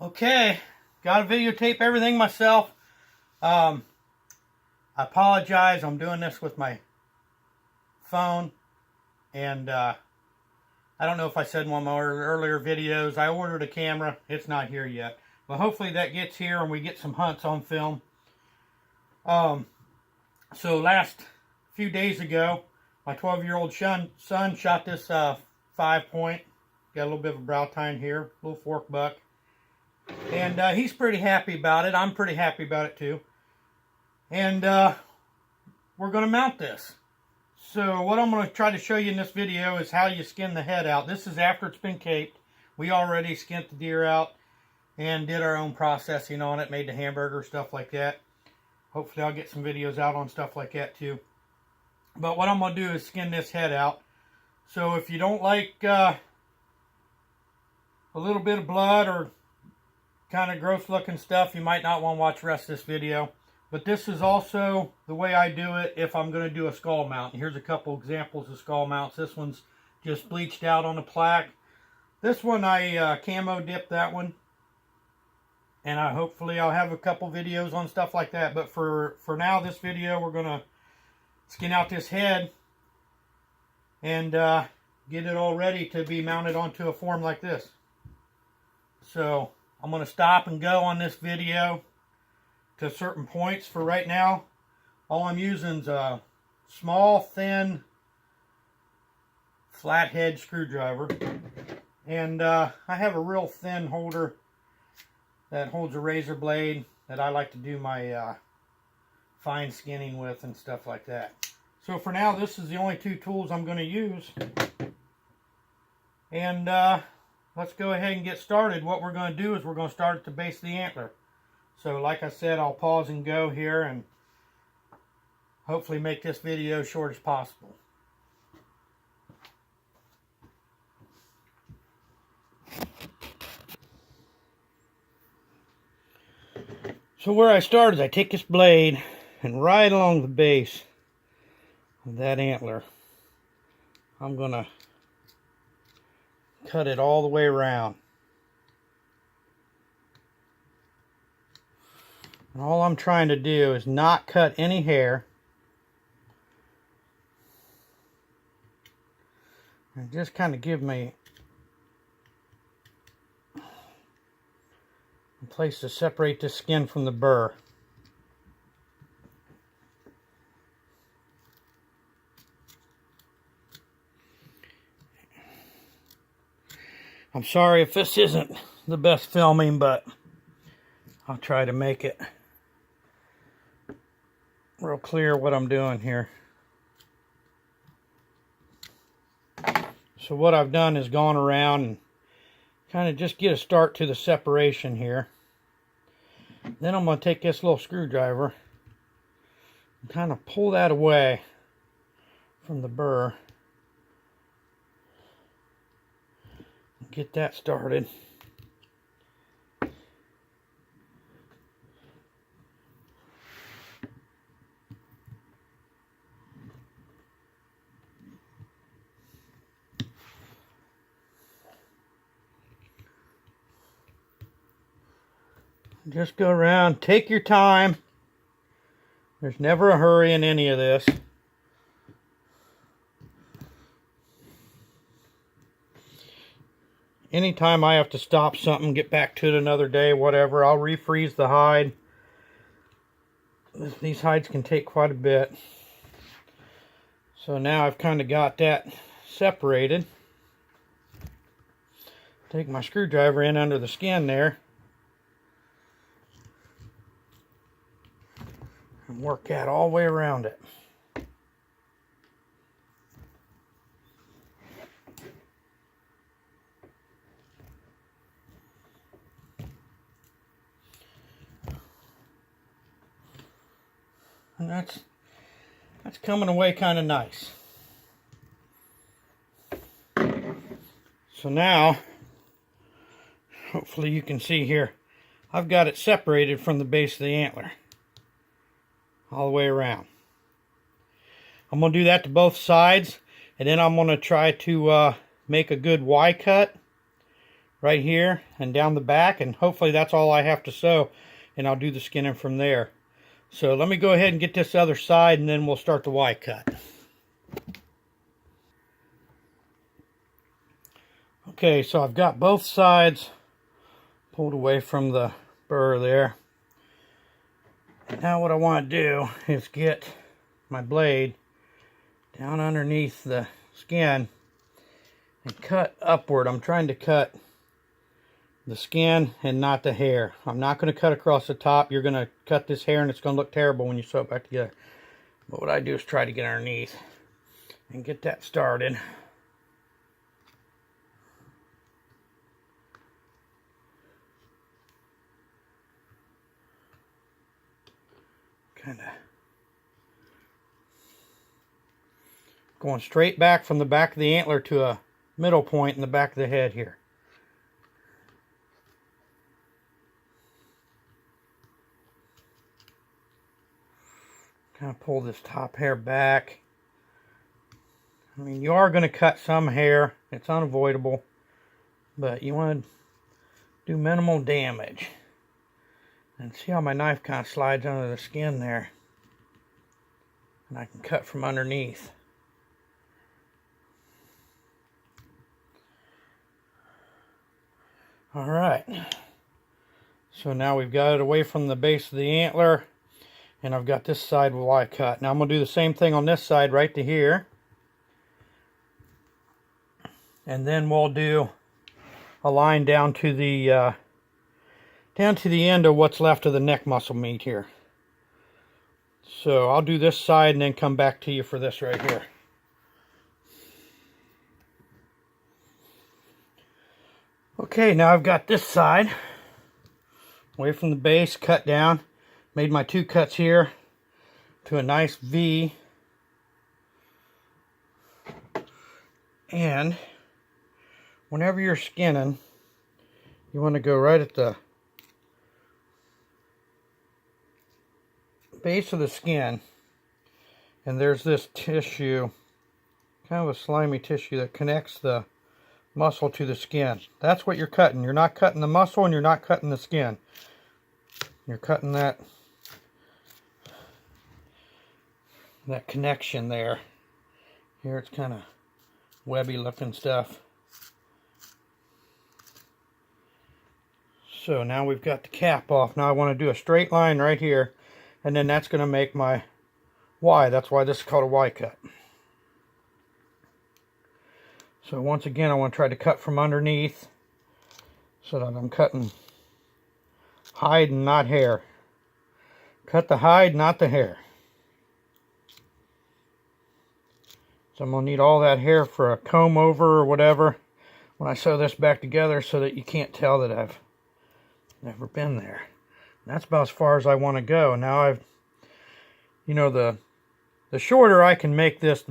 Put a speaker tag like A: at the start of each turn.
A: Okay, got to videotape everything myself. I apologize. I'm doing this with my phone, and I don't know if I said in one of my earlier videos, I ordered a camera. It's not here yet, but hopefully that gets here and we get some hunts on film. So last few days ago, my 12-year-old son shot this 5-point. Got a little bit of a brow tine here, a little fork buck. And he's pretty happy about it. I'm pretty happy about it too. And we're going to mount this. So what I'm going to try to show you in this video is how you skin the head out. This is after it's been caped. We already skinned the deer out and did our own processing on it. Made the hamburger, stuff like that. Hopefully I'll get some videos out on stuff like that too. But what I'm going to do is skin this head out. So if you don't like a little bit of blood or kind of gross looking stuff, you might not want to watch the rest of this video. But this is also the way I do it if I'm going to do a skull mount. And here's a couple examples of skull mounts. This one's just bleached out on the plaque. This one I camo dipped that one. And hopefully I'll have a couple videos on stuff like that. But for now, this video, we're going to skin out this head and get it all ready to be mounted onto a form like this. So I'm going to stop and go on this video to certain points for right now. All I'm using is a small, thin, flathead screwdriver. And I have a real thin holder that holds a razor blade that I like to do my fine skinning with and stuff like that. So for now, this is the only two tools I'm going to use. And let's go ahead and get started. What we're going to do is we're going to start at the base of the antler. So like I said, I'll pause and go here and hopefully make this video short as possible. So where I start is I take this blade and right along the base of that antler, I'm going to cut it all the way around. And all I'm trying to do is not cut any hair. And just kind of give me a place to separate the skin from the burr. I'm sorry if this isn't the best filming, but I'll try to make it real clear what I'm doing here. So what I've done is gone around and kind of just get a start to the separation here. Then I'm going to take this little screwdriver and kind of pull that away from the burr. Get that started. Just go around, take your time. There's never a hurry in any of this. Anytime I have to stop something, get back to it another day, whatever, I'll refreeze the hide. These hides can take quite a bit. So now I've kind of got that separated. Take my screwdriver in under the skin there. And work that all the way around it. And that's coming away kind of nice. So now, hopefully you can see here, I've got it separated from the base of the antler. All the way around. I'm going to do that to both sides, and then I'm going to try to make a good Y cut right here and down the back, and hopefully that's all I have to sew, and I'll do the skinning from there. So let me go ahead and get this other side, and then we'll start the Y cut. Okay, so I've got both sides pulled away from the burr there. And now what I want to do is get my blade down underneath the skin and cut upward. I'm trying to cut the skin and not the hair. I'm not going to cut across the top. You're going to cut this hair and it's going to look terrible when you sew it back together. But what I do is try to get underneath and get that started. Kind of going straight back from the back of the antler to a middle point in the back of the head here. Kind of pull this top hair back. I mean, you are going to cut some hair. It's unavoidable. But you want to do minimal damage. And see how my knife kind of slides under the skin there. And I can cut from underneath. Alright. So now we've got it away from the base of the antler. And I've got this side Y cut. Now I'm going to do the same thing on this side right to here. And then we'll do a line down to the end of what's left of the neck muscle meat here. So I'll do this side and then come back to you for this right here. Okay, now I've got this side away from the base, cut down. Made my two cuts here to a nice V. And whenever you're skinning, you want to go right at the base of the skin, and there's this tissue, kind of a slimy tissue that connects the muscle to the skin. That's what you're cutting. You're not cutting the muscle and you're not cutting the skin. You're cutting that connection there. Here it's kind of webby looking stuff. So now we've got the cap off. Now I want to do a straight line right here, and then that's going to make my Y. That's why this is called a Y cut. So once again, I want to try to cut from underneath so that I'm cutting hide and not hair. Cut the hide, not the hair. So I'm going to need all that hair for a comb over or whatever when I sew this back together, so that you can't tell that I've never been there. And that's about as far as I want to go. Now the shorter I can make this,